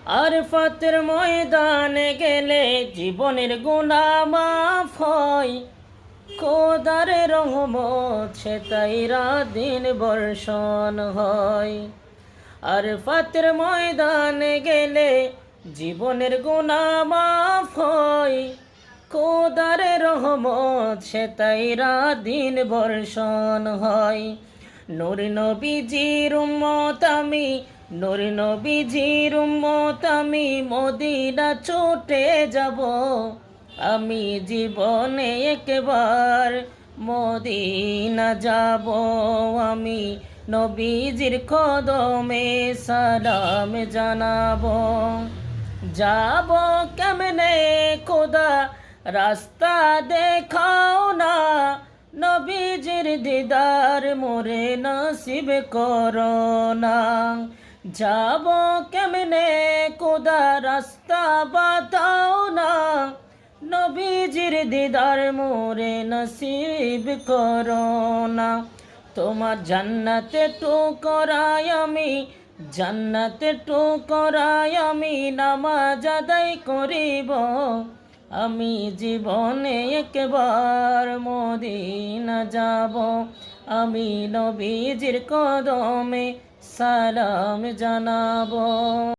আরফাতের ময়দানে গেলে জীবনের গুনাহ মাফ হয়, খোদার রহমত সে তাই রাত দিন বর্ষণ হয়। আরফাতের ময়দানে গেলে জীবনের গুনাহ মাফ হয়, খোদার রহমত সে তাই রাত দিন বর্ষণ হয়। নূর নবীজির উম্মত আমি, নূর নবীজির উম্মত আমি, মদিনা ছুটে যাব। আমি জীবনে একবার মদিনা যাব। আমি নবীজির কদমে সালাম জানাবো। যাব কেমনে খোদা রাস্তা দেখাও না, নবীজির দিদার মোরে নসিব করো না। যাব কেমনে খোদা রাস্তা বাতাও না, নবীজির দিদার মোরে নসিব করো না। তোমার জান্নাতে টুকরাই আমি, জান্নাতে টুকরাই আমি নামাজ আদায় করিব। আমি জীবনে একবার মদিনা যাব। আমি নবীজির কদমে সালাম জানাবো।